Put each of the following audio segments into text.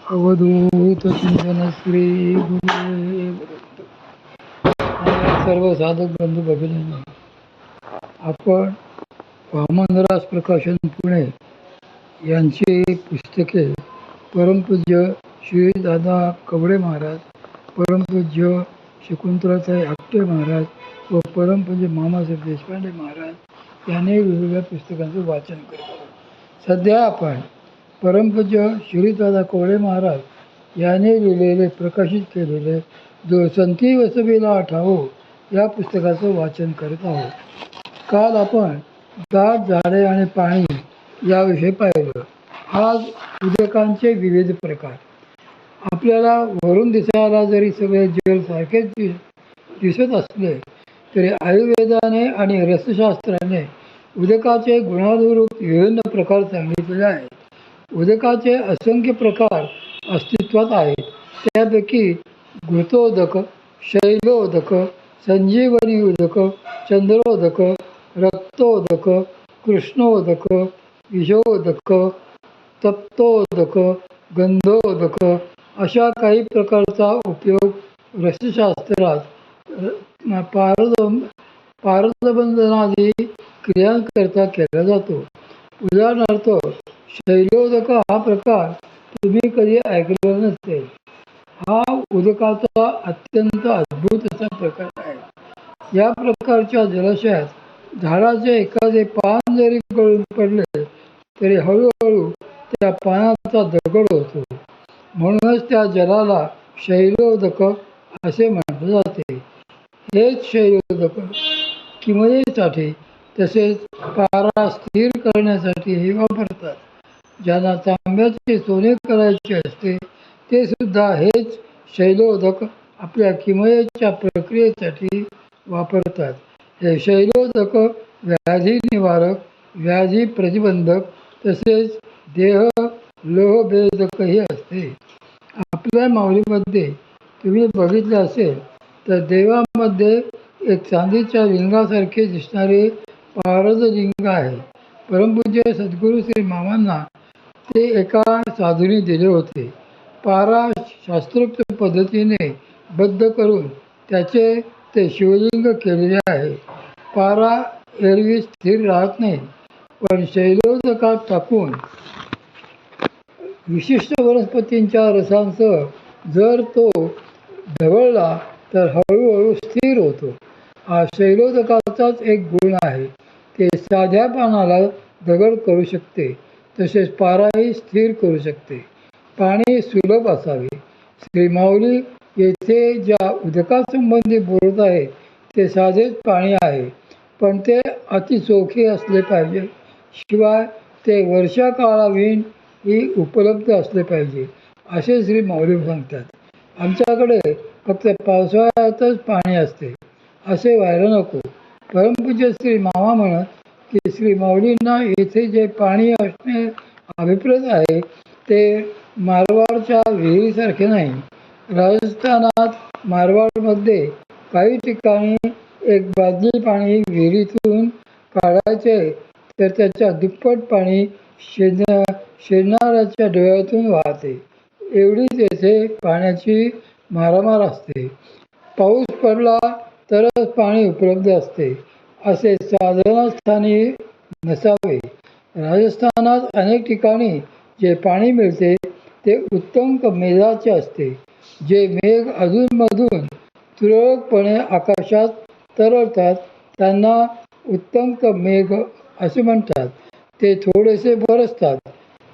अवधूत चिंतन श्री गुरुदेव सर्व साधक बंधू भगिनी, आपण वामनराज प्रकाशन पुणे यांची पुस्तके परमपूज्य श्री दादा कवडे महाराज, परमपूज्य शकुंतलाताई आपटे महाराज व परमपूज्य मामासाहेब देशपांडे महाराज यांनी वेगवेगळ्या पुस्तकांचं वाचन करतो. सध्या आपण परमपूज्य श्रीदादा कवडे महाराज यांनी लिहिलेले प्रकाशित केलेले जो संती वसविला ठावो या पुस्तकाचं वाचन करत आहोत. काल आपण दाट झाडे आणि पाणी याविषयी पाहिलं. आज उदकांचे विविध प्रकार. आपल्याला वरून दिसायला जरी सगळे जल सारखेच दिसत असले तरी आयुर्वेदाने आणि रसशास्त्राने उदकाचे गुणानुरूप विभिन्न प्रकार सांगितलेले आहेत. उदकाचे असंख्य प्रकार अस्तित्वात आहेत. त्यापैकी घृतोदक, शैलोदक, संजीवनी उदक, चंद्रोदक, रक्तोदक, कृष्णोदक, विषोदक, तप्तोदक, गंधोदक अशा काही प्रकारचा उपयोग रसशास्त्रात पारदबंधनादी क्रियांकरता केला जातो. उदाहरणार्थ शैलोदक हा प्रकार तुम्ही कधी ऐकलेला नसेल. हा उदकाचा अत्यंत अद्भुत असा प्रकार आहे. या प्रकारच्या जलाशयात झाडाचे एखादे पान जरी गळून पडले तरी हळूहळू त्या पानाचा दगड होतो. म्हणूनच त्या जलाला शैलोदक असे म्हटले जाते. हेच शैलोदक किमयेसाठी तसेच पारा स्थिर करण्यासाठीही वापरतात. ज्यांना तांब्याचे सोने करायचे असते ते सुद्धा हेच शैलोदक आपल्या किमयेच्या प्रक्रियेसाठी वापरतात. हे शैलोदक व्याधी निवारक, व्याधी प्रतिबंधक तसेच देह लोहभेदकही असते. आपल्या माऊलीमध्ये तुम्ही बघितले असेल तर देवामध्ये एक चांदीच्या लिंगासारखे दिसणारे पारद लिंग आहे. परमपूज्य सद्गुरू श्री मामांना ते एका साधूने दिले होते. पारा शास्त्रोक्त पद्धतीने बद्ध करून त्याचे ते शिवलिंग केलेले आहे. पारा एरवी स्थिर राहत नाही, पण शैलोदकात टाकून विशिष्ट वनस्पतींच्या रसांसह जर तो ढवळला तर हळूहळू स्थिर होतो. हा शैलोदकाचाच एक गुण आहे. ते साध्या पानाला दगड करू शकते, तसेच पाराही स्थिर करू शकते. पाणी सुलभ असावे. श्री माऊली येथे ज्या उदकासंबंधी बोलत आहे ते साधेच पाणी आहे, पण ते अतिचोखे असले पाहिजे. शिवाय ते वर्षा काळाविण ही उपलब्ध असले पाहिजे असे श्री माऊली सांगतात. आमच्याकडे फक्त पावसाळ्यातच पाणी असते असे व्हायला नको. परमपूज्य श्री मामा म्हणत की श्री माऊलींना येथे जे पाणी असणे अभिप्रेत आहे ते मारवाडच्या विहिरीसारखे नाही. राजस्थानात मारवाडमध्ये काही ठिकाणी एक बादली पाणी विहिरीतून काढायचे तर त्याच्या दुप्पट पाणी शेणाऱ्याच्या डोळ्यातून वाहते. एवढीच येथे पाण्याची मारामार असते. पाऊस पडला तरच पाणी उपलब्ध असते असे साधनस्थानी नसावे. राजस्थानात अनेक ठिकाणी जे पाणी मिळते ते उत्तम मेघाचे असते. जे मेघ अधूनमधून तुरळकपणे आकाशात तरळतात त्यांना उत्तम मेघ असे म्हणतात. ते थोडेसे बरसतात,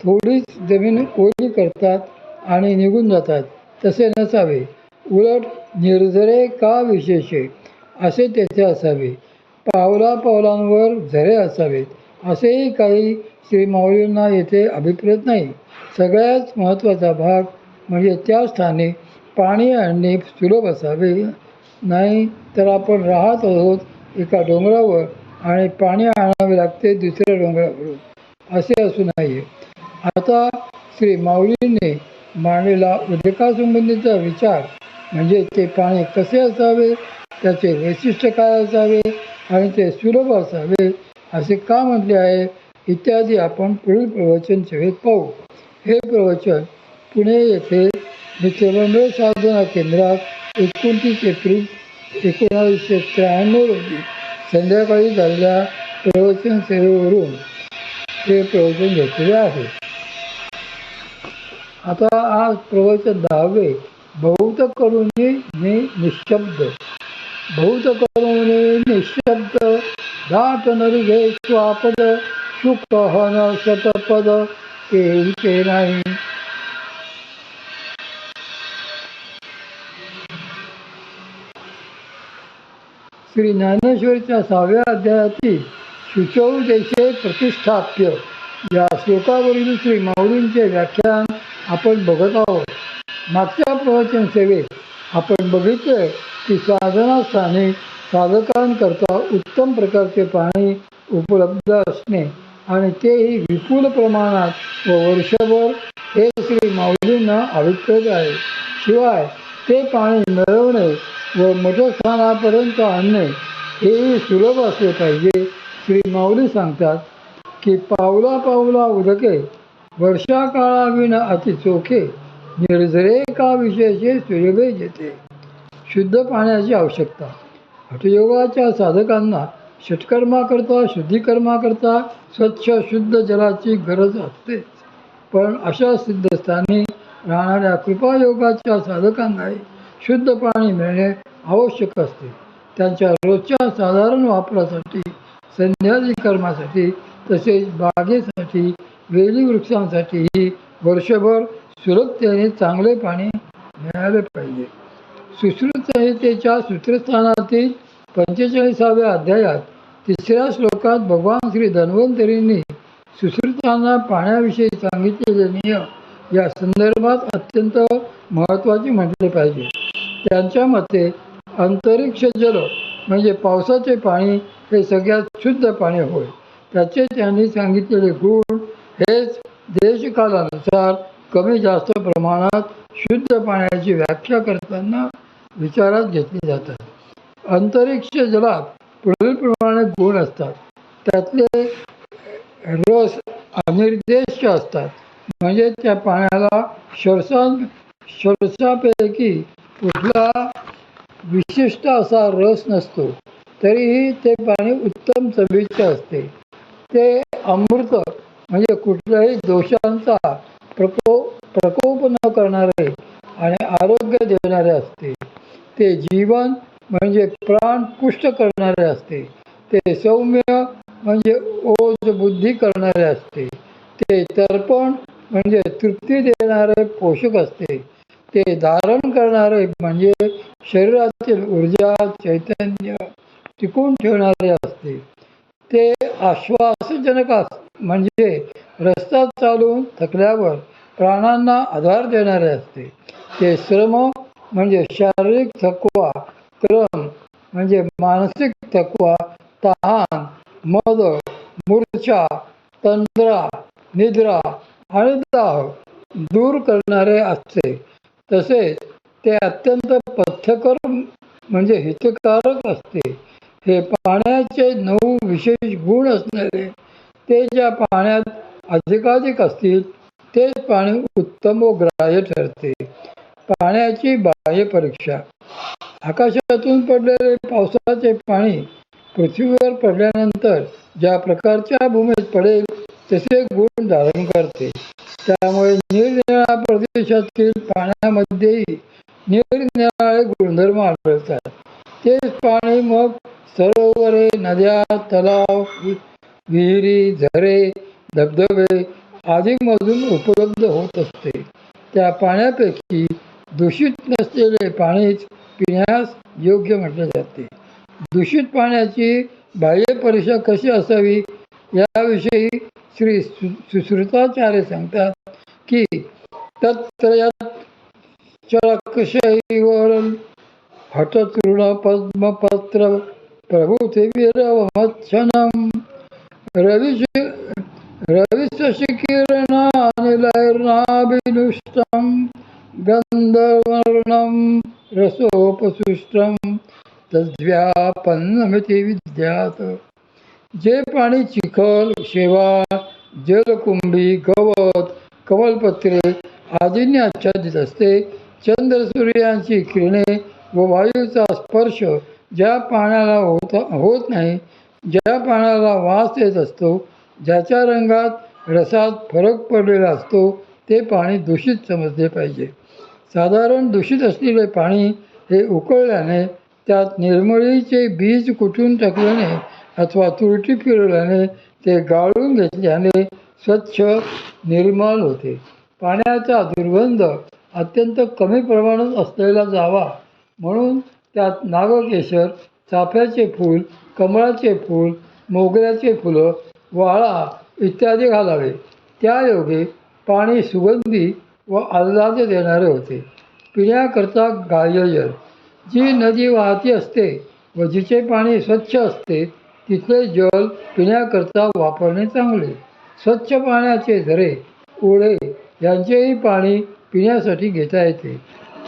थोडीच जमीन ओली करतात आणि निघून जातात. तसे नसावे. उलट निर्झरे का विशेषे असे तेथे असावे. पावला पावलांवर झरे असावेत असेही काही श्री माऊलींना येथे अभिप्रेत नाही. सगळ्यात महत्त्वाचा भाग म्हणजे त्या स्थानी पाणी आणणे सुलभ असावे. नाही तर आपण राहत आहोत एका डोंगरावर आणि पाणी आणावे लागते दुसऱ्या डोंगरावरून, असे असू नये. आता श्री माऊलींनी मांडलेला उदकासंबंधीचा विचार म्हणजे ते पाणी कसे असावे, त्याचे वैशिष्ट्य काय असावे आणि ते सुलभ असावे असे का म्हटले आहे इत्यादी आपण पुढील प्रवचन सेवेत पाहू. हे प्रवचन पुणे येथे नित्यबंध साधना केंद्रात 29 एप्रिल 1993 रोजी संध्याकाळी झालेल्या प्रवचन सेवेवरून हे प्रवचन घेतलेले आहे. आता आज प्रवचन 10वे. बहुत करुणी निशब्द. बहुत करुणी निशब्द दाट नरी घे स्वापद सुख हन शतपद केळीचे नाही. श्री ज्ञानेश्वरीच्या 6व्या अध्यायातील शुचौ देशे प्रतिष्ठाप्य या श्लोकावरील श्री माऊलींचे व्याख्यान आपण बघत आहोत. मागच्या प्रवचन सेवेत आपण बघितले की साधनास्थानी साधकांकरता उत्तम प्रकारचे पाणी उपलब्ध असणे आणि तेही विपुल प्रमाणात व वर्षभर हे श्री माऊलींना अभिप्रेत आहे. शिवाय ते पाणी मिळवणे व मठस्थानापर्यंत आणणे हेही सुलभ असले पाहिजे. श्री माऊली सांगतात की पावला पावला उदके वर्षा काळाविन अति चोखे निर्झरे का विशेषे सुलभे जेते. शुद्ध पाण्याची आवश्यकता. हठयोगाच्या साधकांना षटकर्माकरता शुद्धीकर्माकरता स्वच्छ शुद्ध जलाची गरज असते. पण अशा सिद्धस्थानी राहणाऱ्या कृपायोगाच्या साधकांनाही शुद्ध पाणी मिळणे आवश्यक असते. त्यांच्या रोजच्या साधारण वापरासाठी, संध्यादी कर्मासाठी तसेच बागेसाठी, वेली वृक्षांसाठीही वर्षभर सुलभतेने चांगले पाणी मिळाले पाहिजे. सुश्रुत संहितेच्या सूत्रस्थानातील 45व्या अध्यायात 3ऱ्या श्लोकात भगवान श्री धन्वंतरींनी सुश्रुतांना पाण्याविषयी सांगितलेले नियम या संदर्भात अत्यंत महत्त्वाचे म्हटले पाहिजे. त्यांच्या मते अंतरिक्ष जल म्हणजे पावसाचे पाणी हे सगळ्यात शुद्ध पाणी होय. त्याचे त्यांनी सांगितलेले गुण हेच देशकालानुसार कमी जास्त प्रमाणात शुद्ध पाण्याची व्याख्या करताना विचारात घेतली जातात. अंतरिक्ष जलात पुढीलप्रमाणे गुण असतात. त्यातले रस अनिर्देश्य असतात, म्हणजे त्या पाण्याला षोडशापैकी कुठला विशिष्ट असा रस नसतो, तरीही ते पाणी उत्तम चवीचे असते. ते अमृत म्हणजे कुठल्याही दोषांचा प्रकोप न करणारे आणि आरोग्य देणारे असते. ते जीवन म्हणजे प्राण पुष्ट करणारे असते. ते सौम्य म्हणजे ओज बुद्धी करणारे असते. ते तर्पण म्हणजे तृप्ती देणारे पोषक असते. ते धारण करणारे म्हणजे शरीरातील ऊर्जा चैतन्य टिकून ठेवणारे असते. ते आश्वासजनक म्हणजे रस्ता चालून थकल्यावर प्राणांना आधार देणारे असते. ते श्रम म्हणजे शारीरिक थकवा, क्रम म्हणजे मानसिक थकवा, तहान, मद, मूर्छा, तंद्रा, निद्रा आणि दाह दूर करणारे असते. तसेच ते अत्यंत पथ्यकर म्हणजे हितकारक असते. हे पाण्याचे 9 विशेष गुण असणारे ते ज्या पाण्यात अधिकाधिक असतील तेच पाणी उत्तम व ग्राह्य ठरते. पाण्याची बाह्य परीक्षा. आकाशातून पडलेले पावसाचे पाणी पृथ्वीवर पडल्यानंतर ज्या प्रकारच्या भूमीत पडेल तसे गुण धारण करते. त्यामुळे निरनिराळ्या प्रदेशातील पाण्यामध्येही निरनिराळे गुणधर्म आढळतात. तेच पाणी मग सरोवरे, नद्या, तलाव, विहिरी, झरे, धबधबे आदीमधून उपलब्ध होत असते. त्या पाण्यापैकी दूषित नसलेले पाणीच पिण्यास योग्य म्हटले जाते. दूषित पाण्याची बाह्य परीक्षा कशी असावी याविषयी श्री सुश्रुताचार्य सांगतात की तत्रयात चळकशैवरं हठतृण पद्मपत्र प्रभृतिविरवमच्छनं रविशशिकिरणानिलैर्नाभिनुष्टं गन्धवर्णं रसोपसृष्टं तद्व्यापन्नमिति विद्यात्. जे पाणी चिखल, शेवाळ, जलकुंभी, गवत, कमलपत्रे आदींनी आच्छादित असते. चंद्र सूर्यांची किरणे व वायूचा स्पर्श ज्या पाण्याला होत नाही, ज्या पाण्याला वास येत असतो, ज्याच्या रंगात रसात फरक पडलेला असतो, ते पाणी दूषित समजले पाहिजे. साधारण दूषित असलेले पाणी हे उकळल्याने, त्यात निर्मळीचे बीज कुटून टाकल्याने अथवा तुरटी फिरवल्याने, ते गाळून घेतल्याने स्वच्छ निर्मळ होते. पाण्याचा दुर्गंध अत्यंत कमी प्रमाणात असलेला जावा म्हणून त्यात नागकेशर, चाफ्याचे फूल, कमळाचे फूल, मोगऱ्याचे फुलं, वाळा इत्यादी घालावे. त्यायोगे पाणी सुगंधी व आल्हाद देणारे होते. पिण्याकरता ग्राह्यजल. जी नदी वाहती असते व जिचे पाणी स्वच्छ असते, तिथले जल पिण्याकरता वापरणे चांगले. स्वच्छ पाण्याचे झरे, ओढे यांचेही पाणी पिण्यासाठी घेता येते.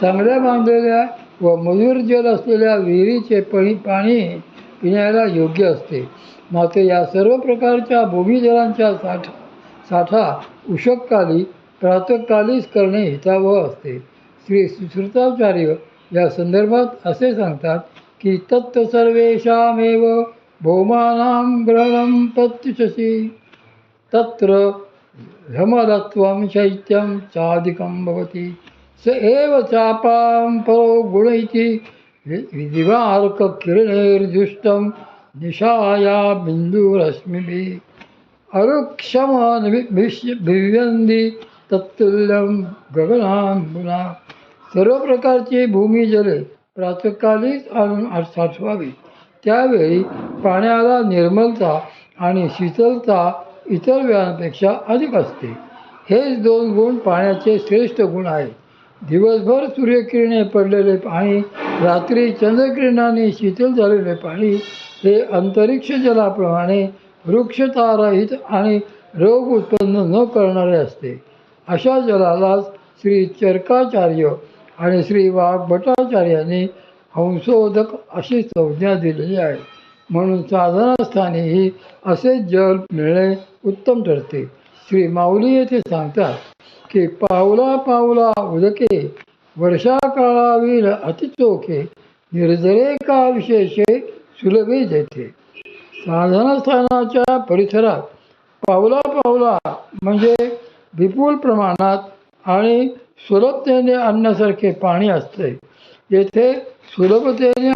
चांगल्या बांधलेल्या व मधुर जल असलेल्या विहिरीचे पाणी पिण्याला योग्य असते. मात्र या सर्व प्रकारच्या भूमिजलांचा साठा उषःकाली प्रातःकालीच करणे हितावह असते. श्री श्रुताचार्य या संदर्भात असे सांगतात की तत्त सर्वेषामेव भौमानां ग्रहणं प्रत्युषसी तत्र ह्यमलत्वं शैत्यं चादिकं भवति स एव चापां परो गुण इति दिवार्ककिरणैर्दुष्टं निशाया बिन्दुरश्मिभिः अरुक्षमभिव्यन्दी तत्तुल्यं गगनाम्बुना. सर्व प्रकारची भूमिजले प्रातःकालीच आणून साठवावी. त्यावेळी पाण्याला निर्मलता आणि शीतलता इतर वेळांपेक्षा अधिक असते. हेच दोन गुण पाण्याचे श्रेष्ठ गुण आहेत. दिवसभर सूर्यकिरणे पडलेले पाणी, रात्री चंद्रकिरणांनी शीतल झालेले पाणी हे अंतरिक्ष जलाप्रमाणे वृक्षतारहित आणि रोग उत्पन्न न करणारे असते. अशा जलालाच श्री चरकाचार्य आणि श्री वाग्भटाचार्यांनी हंसोदक अशी संज्ञा दिलेली आहे. म्हणून साधनास्थानीही असे जल मिळणे उत्तम ठरते. श्री माऊली येथे सांगतात की पावला पावला उदके वर्षाकाळावील अतिचोखे निर्जरे का विशेषे सुलभे जेथे. साधनास्थानाच्या परिसरात पावला पावला म्हणजे विपुल प्रमाणात आणि सुलभतेने आणण्यासारखे पाणी असते. येथे सुलभतेने